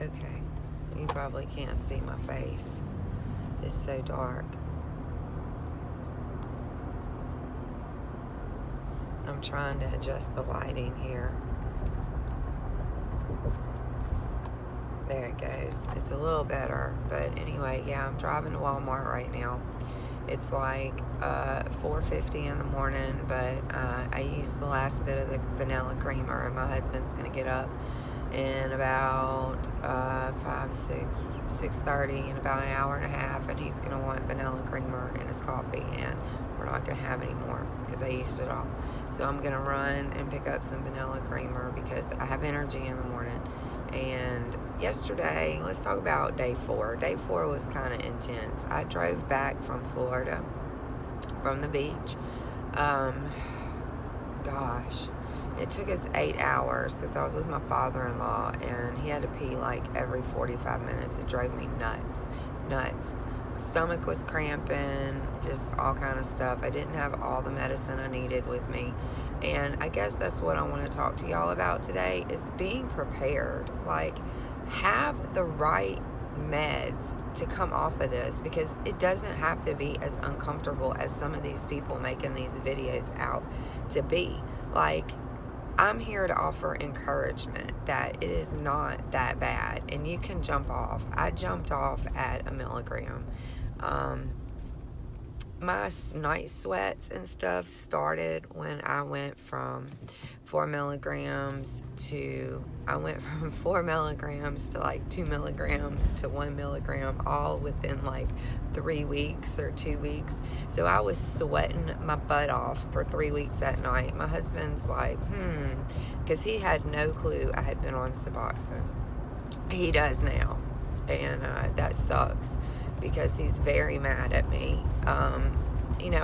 Okay, you probably can't see my face. It's so dark. I'm trying to adjust the lighting here. There it goes. It's a little better. But anyway, yeah, I'm driving to Walmart right now. It's like 4:50 in the morning, but I used the last bit of the vanilla creamer, and my husband's going to get up in about 6:30, in about an hour and a half, and he's going to want vanilla creamer in his coffee, and we're not going to have any more because I used it all. So I'm going to run and pick up some vanilla creamer because I have energy in the morning. And yesterday, let's talk about day 4. Day 4 was kind of intense. I drove back from Florida, from the beach. Gosh, it took us 8 hours because I was with my father-in-law, and he had to pee like every 45 minutes. It drove me nuts. My stomach was cramping, just all kind of stuff. I didn't have all the medicine I needed with me. And I guess that's what I want to talk to y'all about today, is being prepared. Like, have the right meds to come off of this, because it doesn't have to be as uncomfortable as some of these people making these videos out to be. Like, I'm here to offer encouragement that it is not that bad and you can jump off. I jumped off at 1 milligram. My night sweats and stuff started when I went from 4 milligrams to, like 2 milligrams to 1 milligram, all within like 3 weeks or 2 weeks. So I was sweating my butt off for 3 weeks at night. My husband's like, because he had no clue I had been on Suboxone. He does now, and that sucks, because he's very mad at me.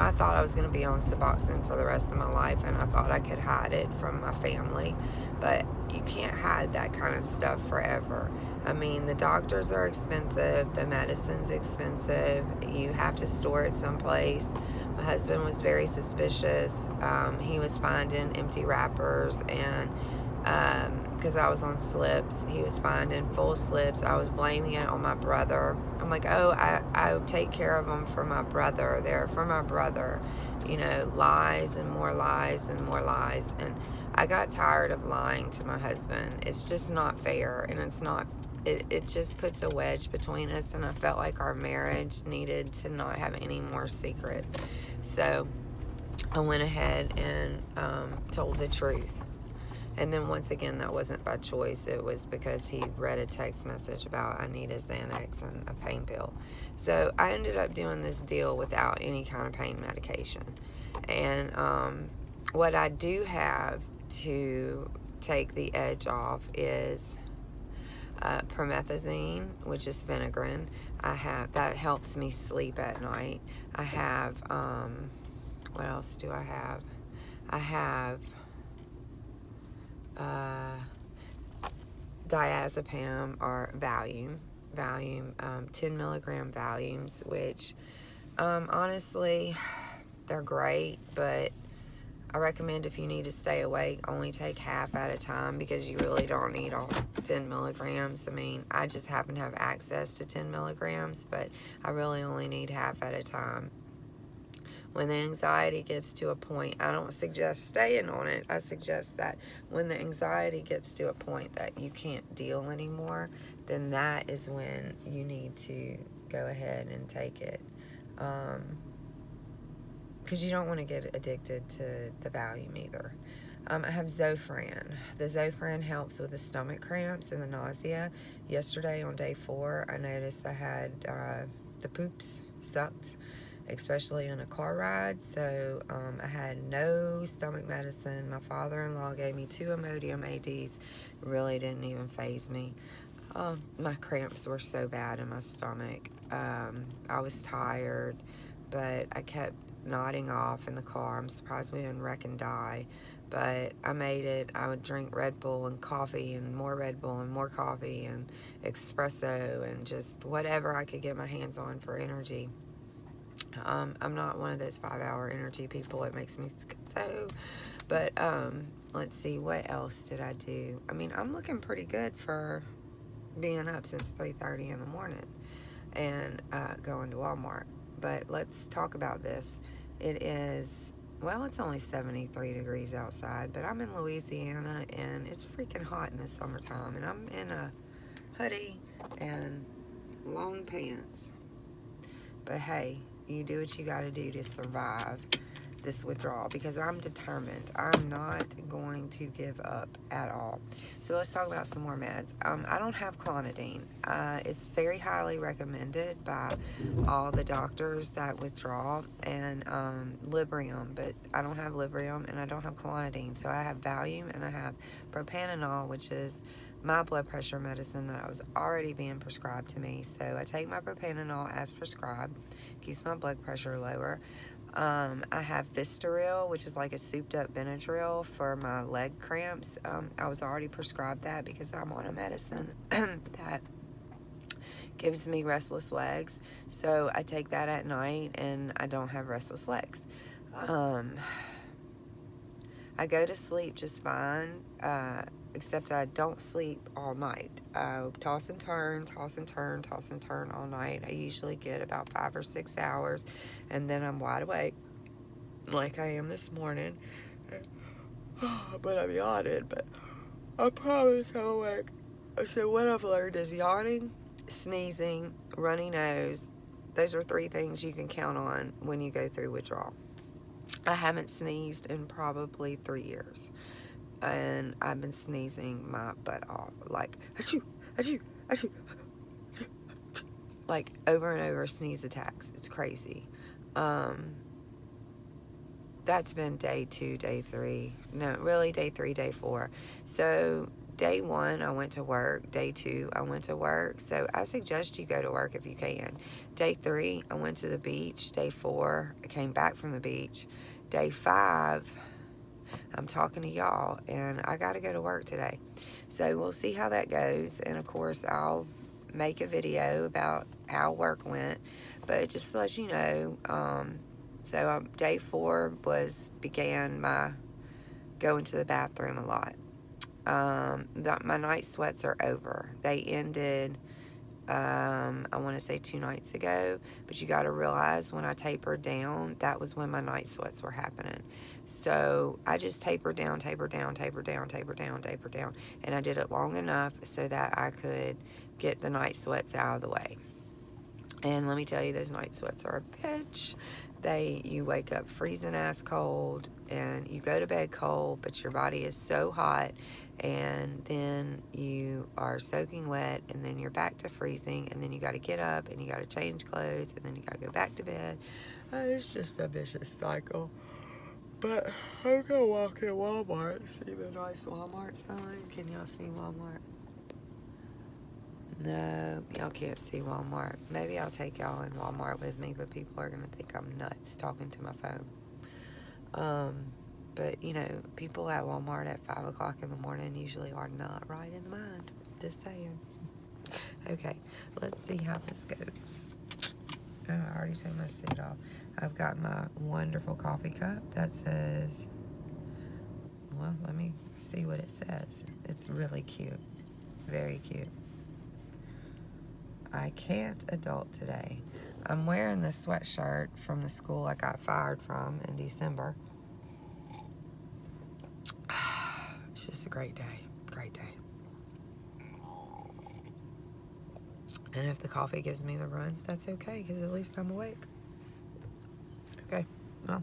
I thought I was going to be on Suboxone for the rest of my life, and I thought I could hide it from my family, but you can't hide that kind of stuff forever. I mean, the doctors are expensive, the medicine's expensive, you have to store it someplace. My husband was very suspicious. He was finding empty wrappers, and because I was on slips, he was finding full slips. I was blaming it on my brother. I'm like, oh, I take care of them for my brother. They're for my brother. Lies and more lies and more lies. And I got tired of lying to my husband. It's just not fair, and it just puts a wedge between us, and I felt like our marriage needed to not have any more secrets. So I went ahead and told the truth. And then once again, that wasn't by choice. It was because he read a text message about I need a Xanax and a pain pill. So I ended up doing this deal without any kind of pain medication. And what I do have to take the edge off is promethazine, which is Phenergan. That helps me sleep at night. I have, what else do I have? I have diazepam, or Valium, 10 milligram Valiums, which honestly, they're great, but I recommend, if you need to stay awake, only take half at a time, because you really don't need all 10 milligrams. I mean, I just happen to have access to 10 milligrams, but I really only need half at a time. When the anxiety gets to a point, I don't suggest staying on it. I suggest that when the anxiety gets to a point that you can't deal anymore, then that is when you need to go ahead and take it. Because you don't want to get addicted to the Valium either. I have Zofran. The Zofran helps with the stomach cramps and the nausea. Yesterday on day 4, I noticed I had the poops sucked, especially in a car ride. So I had no stomach medicine. My father-in-law gave me 2 Imodium ADs. Really didn't even faze me. My cramps were so bad in my stomach. I was tired, but I kept nodding off in the car. I'm surprised we didn't wreck and die, but I made it. I would drink Red Bull and coffee and more Red Bull and more coffee and espresso and just whatever I could get my hands on for energy. I'm not one of those 5-hour energy people. It makes me so. But let's see, what else did I do? I mean, I'm looking pretty good for being up since 3:30 in the morning and going to Walmart. But let's talk about this. It is, well, it's only 73 degrees outside, but I'm in Louisiana and it's freaking hot in the summertime, and I'm in a hoodie and long pants. But hey, you do what you got to do to survive this withdrawal, because I'm determined. I'm not going to give up at all. So let's talk about some more meds. I don't have clonidine. It's very highly recommended by all the doctors that withdraw, and Librium, but I don't have Librium and I don't have clonidine. So I have Valium and I have propanol, which is my blood pressure medicine that was already being prescribed to me. So I take my propanol as prescribed, keeps my blood pressure lower. I have Vistaril, which is like a souped up Benadryl for my leg cramps. I was already prescribed that because I'm on a medicine that gives me restless legs. So I take that at night and I don't have restless legs. I go to sleep just fine, except I don't sleep all night. I toss and turn, toss and turn, toss and turn all night. I usually get about 5 or 6 hours, and then I'm wide awake, like I am this morning. But I'm yawning, but I promise I'm awake. So what I've learned is yawning, sneezing, runny nose. Those are 3 things you can count on when you go through withdrawal. I haven't sneezed in probably 3 years. And I've been sneezing my butt off, like achoo, achoo, achoo, like over and over sneeze attacks. It's crazy. That's been day 2, day 3. No, really day 3, day 4. So day 1, I went to work. Day 2, I went to work. So I suggest you go to work if you can. Day 3, I went to the beach. Day 4, I came back from the beach. Day 5, I'm talking to y'all, and I got to go to work today. So we'll see how that goes. And of course, I'll make a video about how work went. But just to let you know, day 4 began my going to the bathroom a lot. My night sweats are over. They ended, I want to say 2 nights ago, but you got to realize when I tapered down, that was when my night sweats were happening. So I just tapered down, tapered down, tapered down, tapered down, tapered down, and I did it long enough so that I could get the night sweats out of the way. And let me tell you, those night sweats are a bitch. You wake up freezing ass cold, and you go to bed cold, but your body is so hot, and then you are soaking wet, and then you're back to freezing, and then you got to get up, and you got to change clothes, and then you got to go back to bed. It's just a vicious cycle. But I'm gonna walk in Walmart, see the nice Walmart sign. Can y'all see Walmart? No, y'all can't see Walmart. Maybe I'll take y'all in Walmart with me, but people are gonna think I'm nuts talking to my phone. But you know, people at Walmart at 5 o'clock in the morning usually are not right in the mind. Just saying. Okay, let's see how this goes. Oh, I already took my suit off. I've got my wonderful coffee cup that says, well, let me see what it says. It's really cute. Very cute. I can't adult today. I'm wearing the sweatshirt from the school I got fired from in December. It's just a great day. Great day. And if the coffee gives me the runs, that's okay, because at least I'm awake. Okay, well,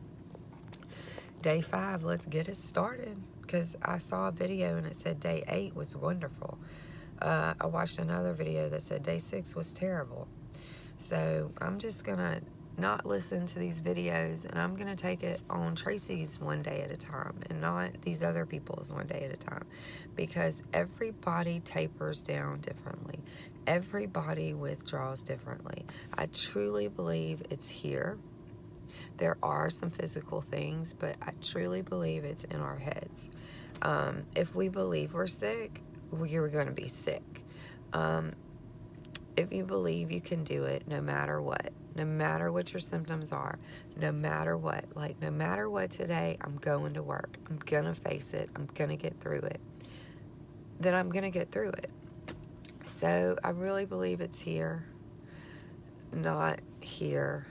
day 5, let's get it started, because I saw a video and it said day 8 was wonderful. I watched another video that said day 6 was terrible. So I'm just gonna not listen to these videos, and I'm gonna take it on Tracy's one day at a time and not these other people's one day at a time, because everybody tapers down differently. Everybody withdraws differently. I truly believe it's here. There are some physical things, but I truly believe it's in our heads. If we believe we're sick, we're going to be sick. If you believe you can do it, no matter what your symptoms are, no matter what today, I'm going to work. I'm going to face it. I'm going to get through it. Then I'm going to get through it. So I really believe it's here, not here,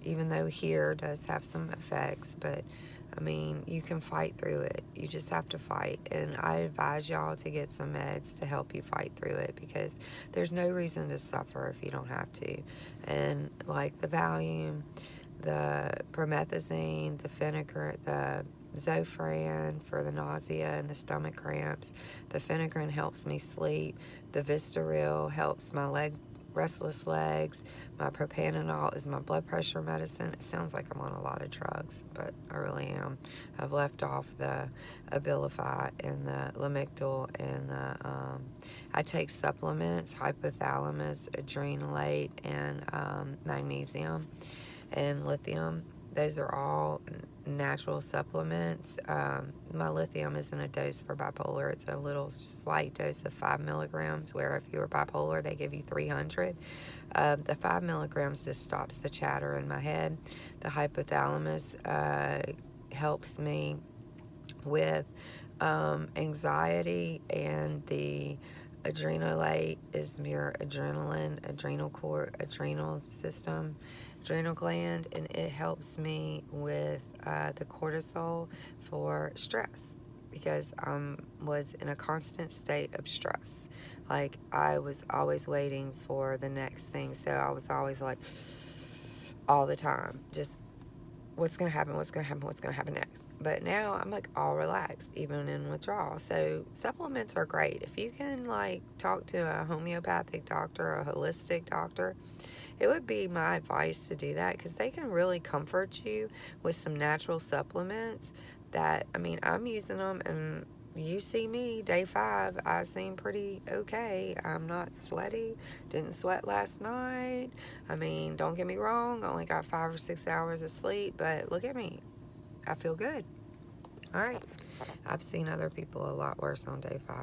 even though here does have some effects. But I mean, you can fight through it. You just have to fight. And I advise y'all to get some meds to help you fight through it, because there's no reason to suffer if you don't have to. And like the Valium, the promethazine, the Phenergan, the Zofran for the nausea and the stomach cramps. The Phenergan helps me sleep. The Vistaril helps my restless legs. My propanol is my blood pressure medicine. It sounds like I'm on a lot of drugs, but I really am. I've left off the Abilify and the Lamictal, and I take supplements, hypothalamus, adrenalate, and magnesium and lithium. Those are all natural supplements. My lithium isn't a dose for bipolar. It's a little slight dose of 5 milligrams, where if you're bipolar, they give you 300. The 5 milligrams just stops the chatter in my head. The hypothalamus helps me with anxiety, and the adrenalate is your adrenal system, adrenal gland, and it helps me with the cortisol for stress, because I was in a constant state of stress. Like, I was always waiting for the next thing, so I was always like, all the time, just what's going to happen, what's going to happen, what's going to happen next. But now I'm like all relaxed, even in withdrawal. So supplements are great. If you can like talk to a homeopathic doctor or a holistic doctor, it would be my advice to do that, because they can really comfort you with some natural supplements that, I mean, I'm using them, and you see me, day 5, I seem pretty okay. I'm not sweaty, didn't sweat last night. I mean, don't get me wrong, only got 5 or 6 hours of sleep, but look at me, I feel good. All right, I've seen other people a lot worse on day 5.